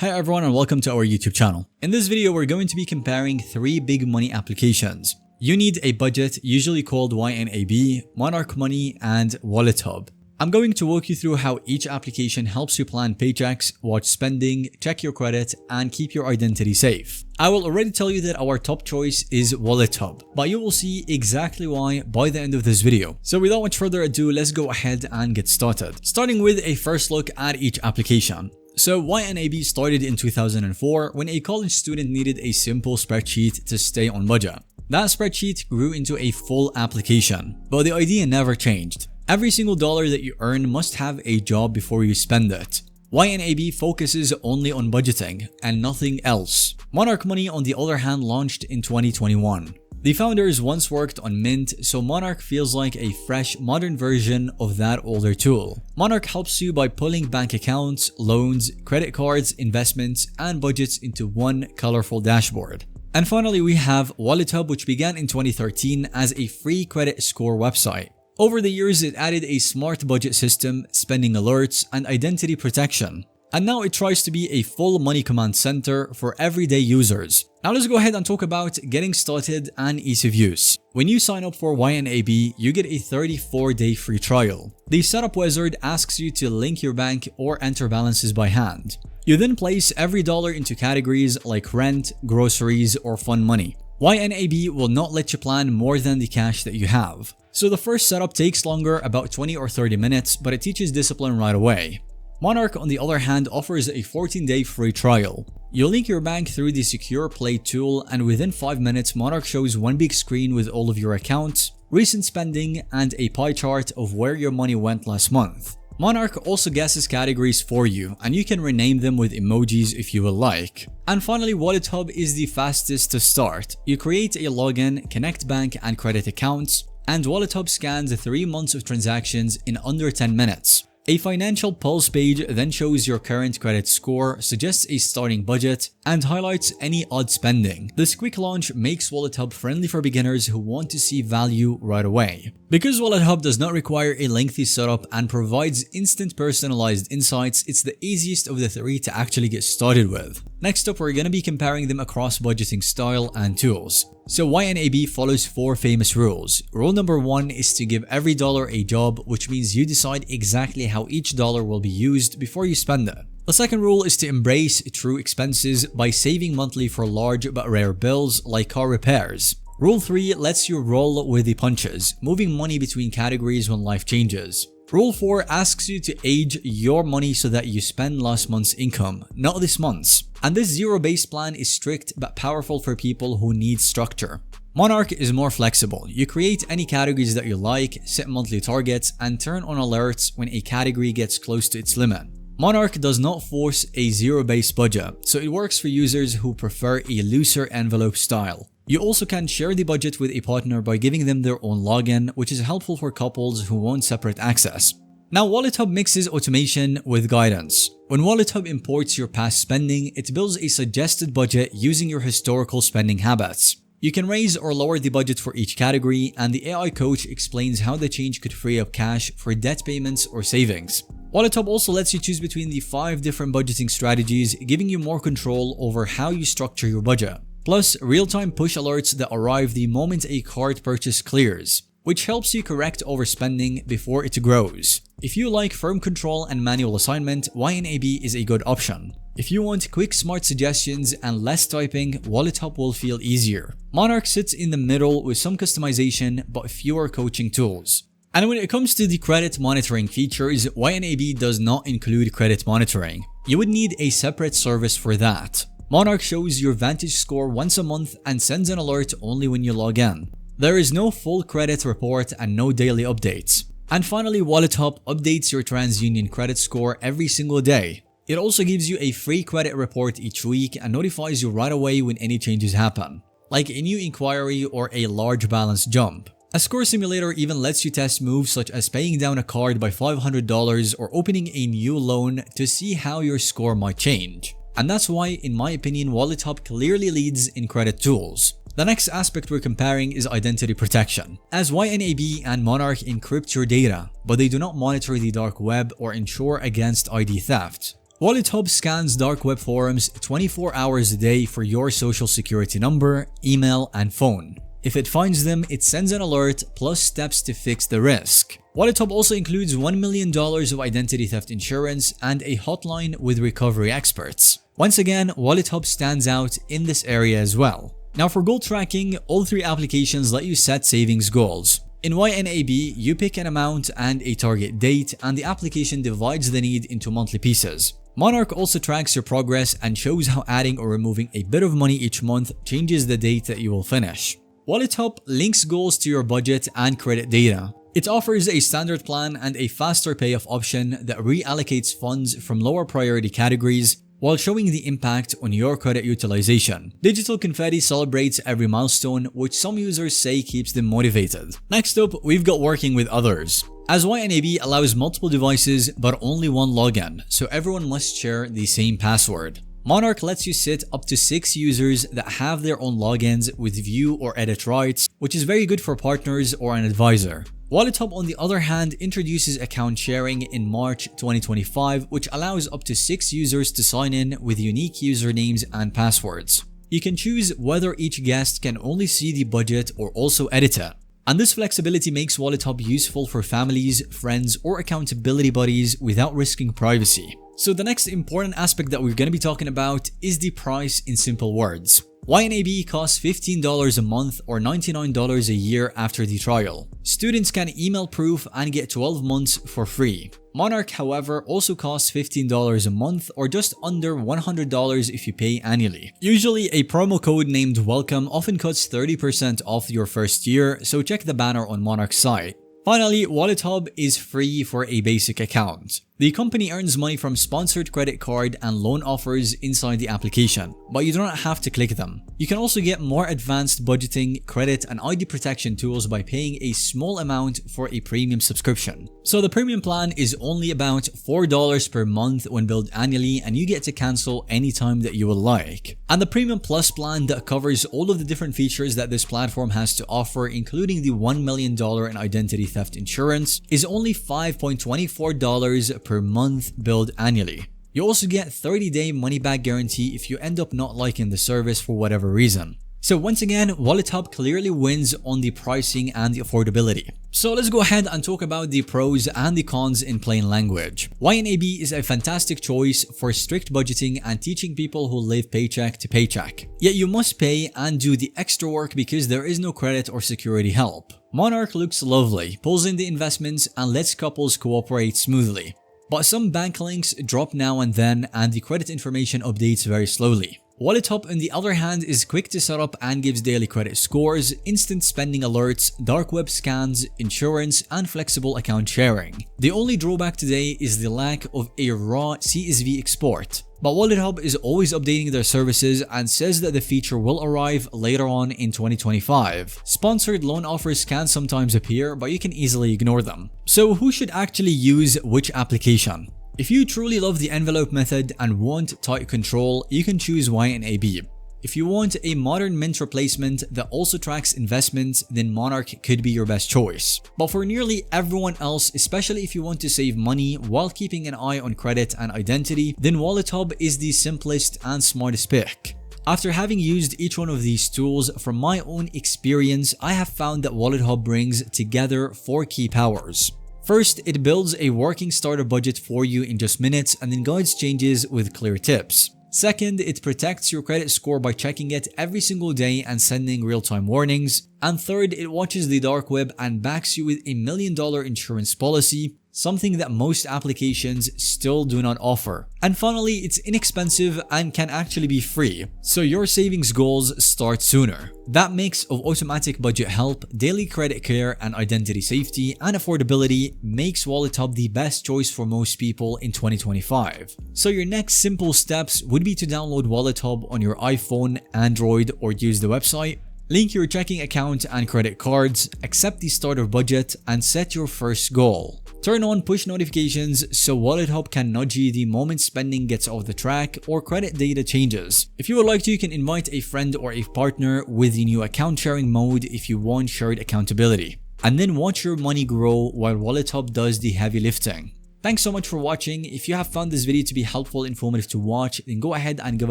Hi everyone and welcome to our YouTube channel. In this video, we're going to be comparing 3 big money applications. You need a budget, usually called YNAB, Monarch Money, and WalletHub. I'm going to walk you through how each application helps you plan paychecks, watch spending, check your credit, and keep your identity safe. I will already tell you that our top choice is WalletHub, but you will see exactly why by the end of this video. So without much further ado, let's go ahead and get started. Starting with a first look at each application. So YNAB started in 2004 when a college student needed a simple spreadsheet to stay on budget. That spreadsheet grew into a full application, but the idea never changed. Every single dollar that you earn must have a job before you spend it. YNAB focuses only on budgeting and nothing else. Monarch Money, on the other hand, launched in 2021. The founders once worked on Mint, so Monarch feels like a fresh, modern version of that older tool. Monarch helps you by pulling bank accounts, loans, credit cards, investments, and budgets into one colorful dashboard. And finally, we have WalletHub, which began in 2013 as a free credit score website. Over the years, it added a smart budget system, spending alerts, and identity protection. And now it tries to be a full money command center for everyday users. Now let's go ahead and talk about getting started and ease of use. When you sign up for YNAB, you get a 34-day free trial. The setup wizard asks you to link your bank or enter balances by hand. You then place every dollar into categories like rent, groceries, or fun money. YNAB will not let you plan more than the cash that you have. So the first setup takes longer, about 20 or 30 minutes, but it teaches discipline right away. Monarch, on the other hand, offers a 14-day free trial. You link your bank through the Secure Play tool, and within 5 minutes, Monarch shows one big screen with all of your accounts, recent spending, and a pie chart of where your money went last month. Monarch also guesses categories for you, and you can rename them with emojis if you would like. And finally, WalletHub is the fastest to start. You create a login, connect bank and credit accounts, and WalletHub scans 3 months of transactions in under 10 minutes. A financial pulse page then shows your current credit score, suggests a starting budget, and highlights any odd spending. This quick launch makes WalletHub friendly for beginners who want to see value right away. Because WalletHub does not require a lengthy setup and provides instant personalized insights, it's the easiest of the 3 to actually get started with. Next up, we're going to be comparing them across budgeting style and tools. So YNAB follows 4 famous rules. Rule number 1 is to give every dollar a job, which means you decide exactly how each dollar will be used before you spend it. The second rule is to embrace true expenses by saving monthly for large but rare bills like car repairs. Rule 3 lets you roll with the punches, moving money between categories when life changes. Rule 4 asks you to age your money so that you spend last month's income, not this month's. And this zero-based plan is strict but powerful for people who need structure. Monarch is more flexible. You create any categories that you like, set monthly targets, and turn on alerts when a category gets close to its limit. Monarch does not force a zero-based budget, so it works for users who prefer a looser envelope style. You also can share the budget with a partner by giving them their own login, which is helpful for couples who want separate access. Now, WalletHub mixes automation with guidance. When WalletHub imports your past spending, it builds a suggested budget using your historical spending habits. You can raise or lower the budget for each category, and the AI coach explains how the change could free up cash for debt payments or savings. WalletHub also lets you choose between the 5 different budgeting strategies, giving you more control over how you structure your budget. Plus, real-time push alerts that arrive the moment a card purchase clears, which helps you correct overspending before it grows. If you like firm control and manual assignment, YNAB is a good option. If you want quick, smart suggestions and less typing, WalletHub will feel easier. Monarch sits in the middle with some customization but fewer coaching tools. And when it comes to the credit monitoring features, YNAB does not include credit monitoring. You would need a separate service for that. Monarch shows your Vantage score once a month and sends an alert only when you log in. There is no full credit report and no daily updates. And finally, WalletHub updates your TransUnion credit score every single day. It also gives you a free credit report each week and notifies you right away when any changes happen, like a new inquiry or a large balance jump. A score simulator even lets you test moves such as paying down a card by $500 or opening a new loan to see how your score might change. And that's why, in my opinion, WalletHub clearly leads in credit tools. The next aspect we're comparing is identity protection, as YNAB and Monarch encrypt your data, but they do not monitor the dark web or ensure against ID theft. WalletHub scans dark web forums 24 hours a day for your social security number, email, and phone. If it finds them, it sends an alert plus steps to fix the risk. WalletHub also includes $1 million of identity theft insurance and a hotline with recovery experts. Once again, WalletHub stands out in this area as well. Now for goal tracking, all three applications let you set savings goals. In YNAB, you pick an amount and a target date, and the application divides the need into monthly pieces. Monarch also tracks your progress and shows how adding or removing a bit of money each month changes the date that you will finish. WalletHub links goals to your budget and credit data. It offers a standard plan and a faster payoff option that reallocates funds from lower priority categories while showing the impact on your credit utilization. Digital Confetti celebrates every milestone, which some users say keeps them motivated. Next up, we've got working with others. As YNAB allows multiple devices but only one login, so everyone must share the same password. Monarch lets you sit up to 6 users that have their own logins with view or edit rights, which is very good for partners or an advisor. WalletHub, on the other hand, introduces account sharing in March 2025, which allows up to 6 users to sign in with unique usernames and passwords. You can choose whether each guest can only see the budget or also edit it. And this flexibility makes WalletHub useful for families, friends, or accountability buddies without risking privacy. So the next important aspect that we're going to be talking about is the price in simple words. YNAB costs $15 a month or $99 a year after the trial. Students can email proof and get 12 months for free. Monarch, however, also costs $15 a month or just under $100 if you pay annually. Usually, a promo code named WELCOME often cuts 30% off your first year, so check the banner on Monarch's site. Finally, WalletHub is free for a basic account. The company earns money from sponsored credit card and loan offers inside the application, but you do not have to click them. You can also get more advanced budgeting, credit, and ID protection tools by paying a small amount for a premium subscription. So the premium plan is only about $4 per month when billed annually, and you get to cancel anytime that you would like. And the Premium Plus plan that covers all of the different features that this platform has to offer, including the $1 million in identity theft insurance, is only $5.24 per month billed annually. You also get 30-day money-back guarantee if you end up not liking the service for whatever reason. So once again, WalletHub clearly wins on the pricing and the affordability. So let's go ahead and talk about the pros and the cons in plain language. YNAB is a fantastic choice for strict budgeting and teaching people who live paycheck to paycheck. Yet you must pay and do the extra work because there is no credit or security help. Monarch looks lovely, pulls in the investments, and lets couples cooperate smoothly. But some bank links drop now and then, and the credit information updates very slowly. WalletHub, on the other hand, is quick to set up and gives daily credit scores, instant spending alerts, dark web scans, insurance, and flexible account sharing. The only drawback today is the lack of a raw CSV export. But WalletHub is always updating their services and says that the feature will arrive later on in 2025. Sponsored loan offers can sometimes appear, but you can easily ignore them. So who should actually use which application? If you truly love the envelope method and want tight control, you can choose YNAB. If you want a modern mint replacement that also tracks investments, then Monarch could be your best choice. But for nearly everyone else, especially if you want to save money while keeping an eye on credit and identity, then WalletHub is the simplest and smartest pick. After having used each one of these tools, from my own experience, I have found that WalletHub brings together 4 key powers. First, it builds a working starter budget for you in just minutes and then guides changes with clear tips. Second, it protects your credit score by checking it every single day and sending real-time warnings. And third, it watches the dark web and backs you with $1 million insurance policy, something that most applications still do not offer. And finally, it's inexpensive and can actually be free, so your savings goals start sooner. That mix of automatic budget help, daily credit care, and identity safety and affordability makes WalletHub the best choice for most people in 2025. So your next simple steps would be to download WalletHub on your iPhone, Android, or use the website. Link your checking account and credit cards, accept the starter budget, and set your first goal. Turn on push notifications so WalletHub can nudge you the moment spending gets off the track or credit data changes. If you would like to, you can invite a friend or a partner with the new account sharing mode if you want shared accountability. And then watch your money grow while WalletHub does the heavy lifting. Thanks so much for watching. If you have found this video to be helpful, informative to watch, then go ahead and give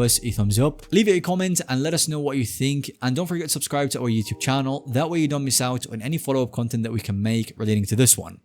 us a thumbs up. Leave a comment and let us know what you think. And don't forget to subscribe to our YouTube channel. That way you don't miss out on any follow-up content that we can make relating to this one.